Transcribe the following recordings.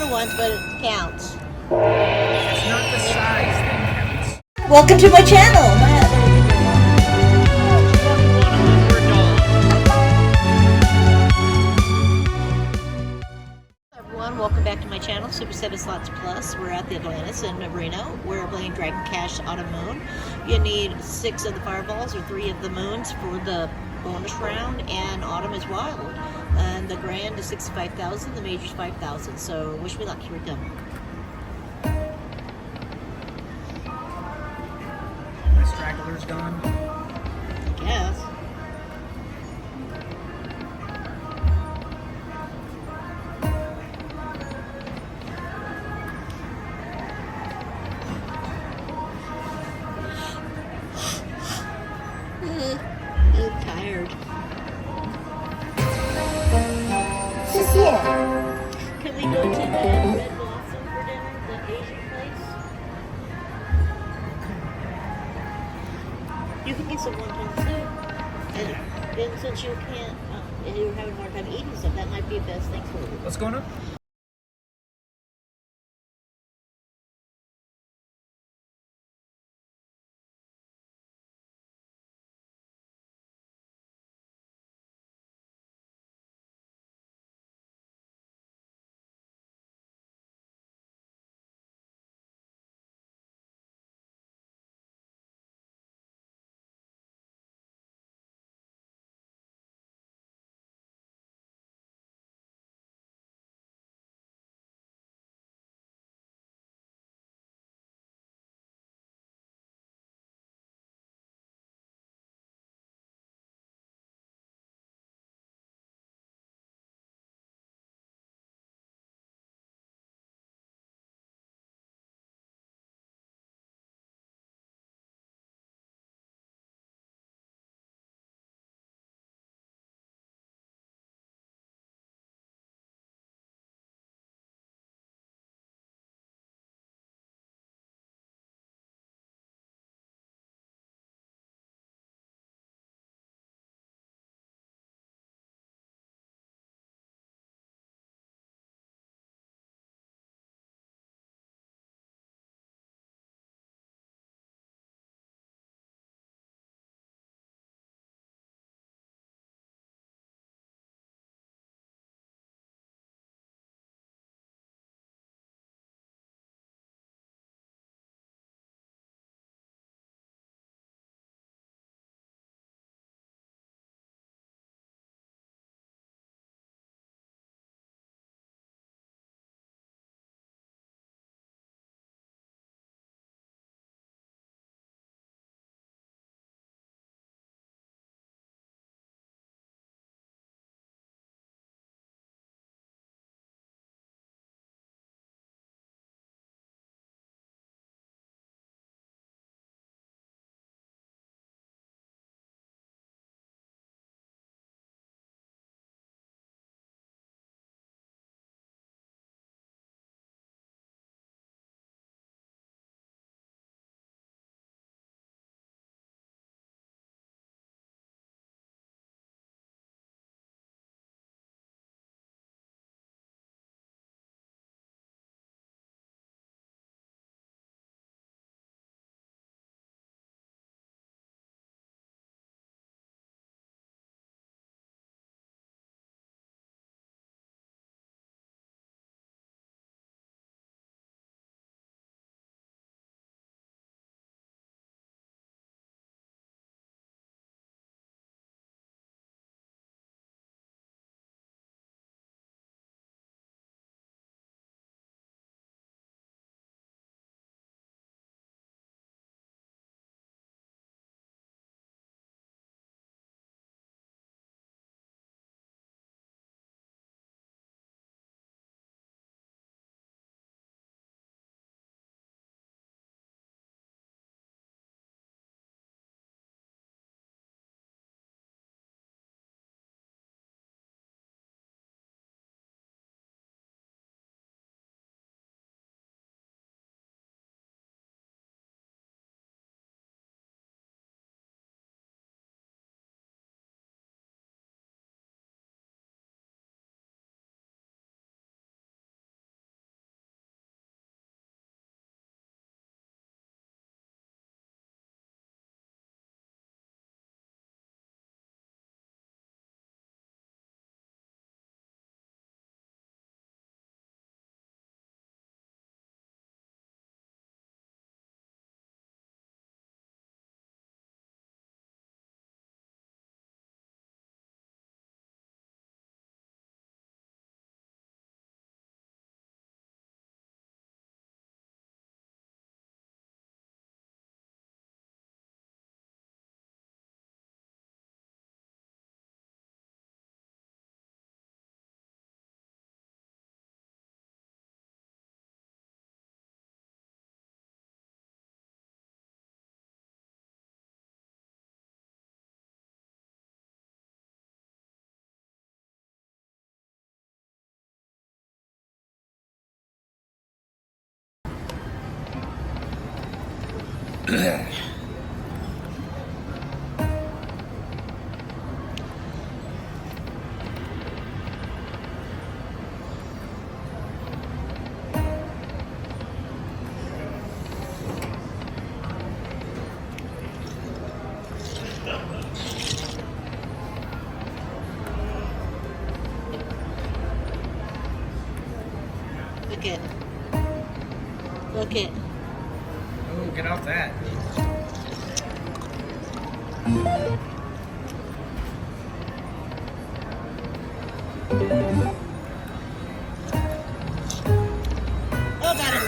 little ones, but it counts. It's not the size that counts. Welcome to my channel. Everyone, welcome back to my channel, Super 7 Slots Plus. We're at the Atlantis in Reno. We're playing Dragon Cash Autumn Moon. You need 6 of the fireballs or 3 of the moons for the bonus round, and Autumn is wild. And the grand is 65,000, the major's 5,000. So wish me luck. Here we go. My straggler's gone. I guess. I'm tired. Can we go to the Red Blossom for dinner, the Asian place? You can get some wonton soup. And since you can't, you're having a hard time eating stuff, that might be the best thing for you. What's going on? Look it. Look it. Oh, get off that. Oh, got it.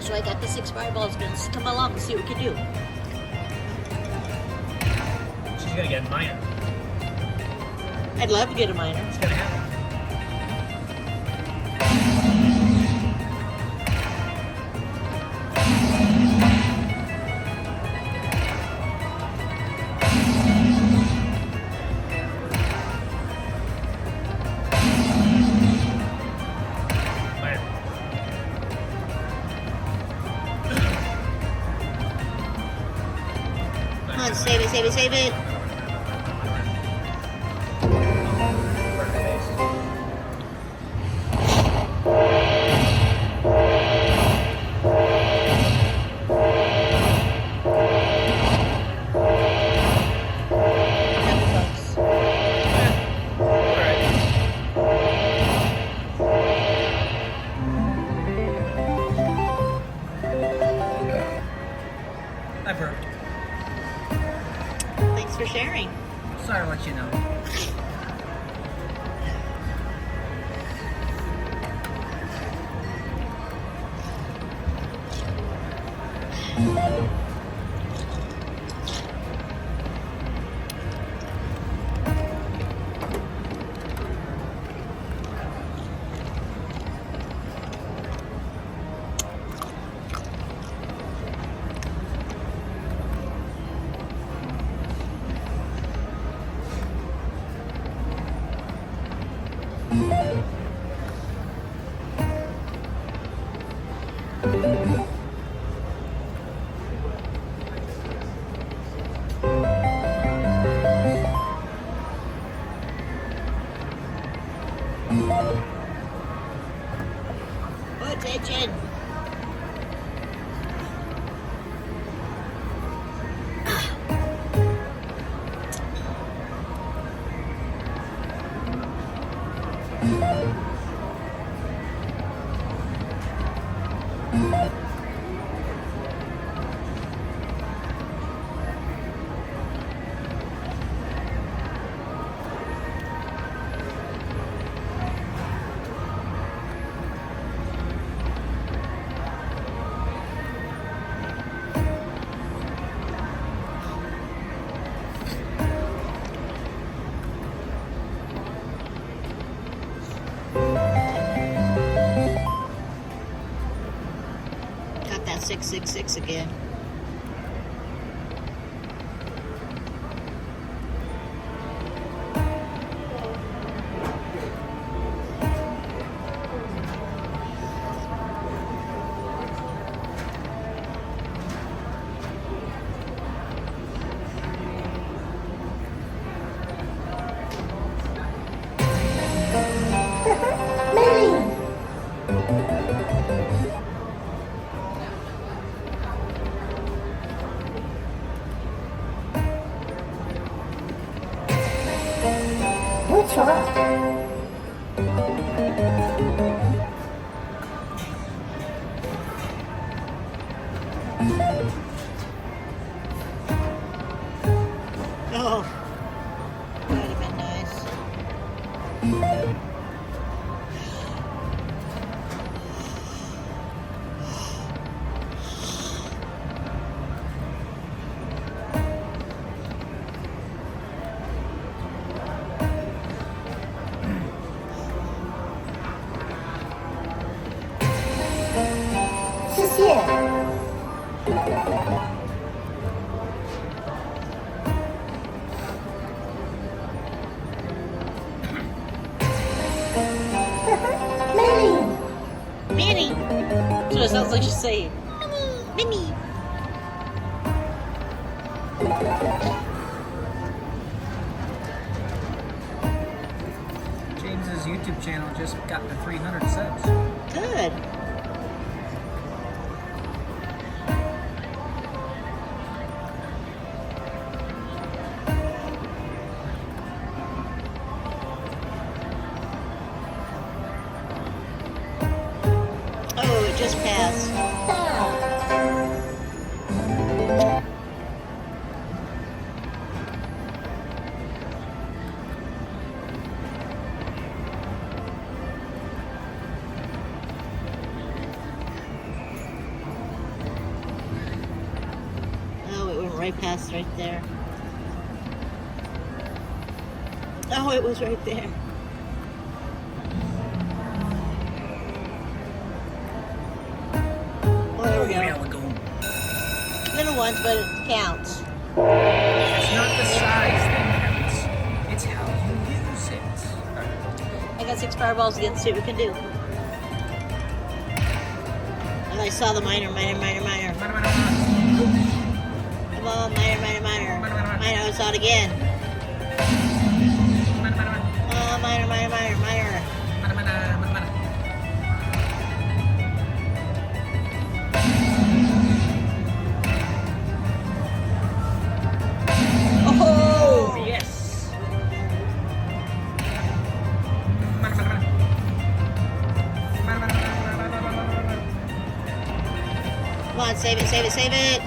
So I got the 6 fireballs. Gonna come along and see what we can do. She's gonna get a minor. I'd love to get a minor. It's gonna happen. Come on, save it, save it, save it. I burped. Thanks for sharing. Sorry to let you know. Attention. Got that 666 again. What's wrong? Oh, that'd have been nice. Say Minnie. James's YouTube channel just got to 300 subs. Good. Oh, it just passed. Oh, it went right past right there. Oh, it was right there. Oh, there we There go. we go. Little ones, but it counts. It's not the size that counts. It's how you use it. I got 6 fireballs again. See what we can do. And I saw the miner. Come on, miner. Miner, I saw it again. Miner. Oh! Yes. Come on, save it.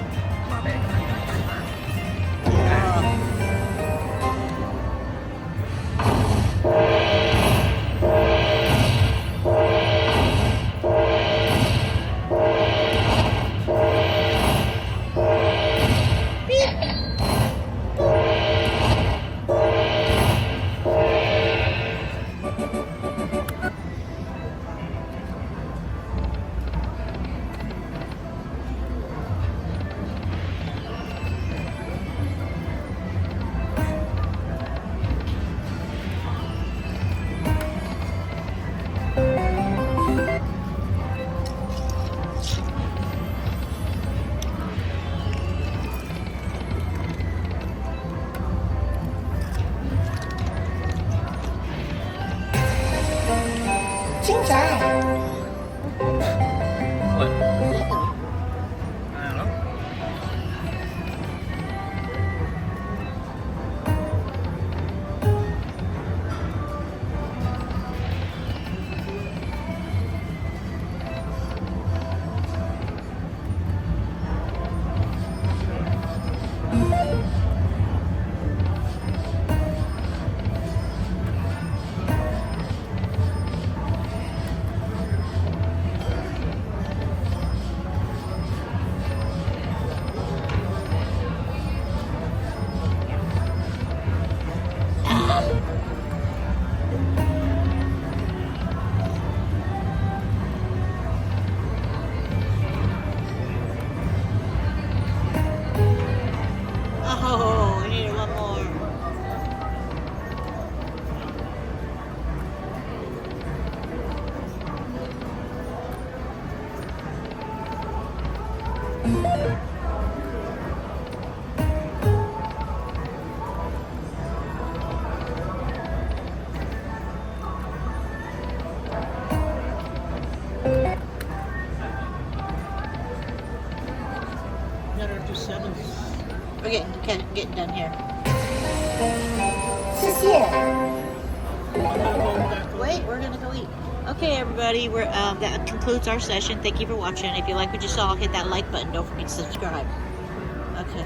What? I don't know. Oh, I needed one more. Another 2 sevens. Okay, getting done here. Wait, we're gonna go eat. Okay, everybody, that concludes our session. Thank you for watching. If you like what you saw, hit that like button. Don't forget to subscribe. Okay.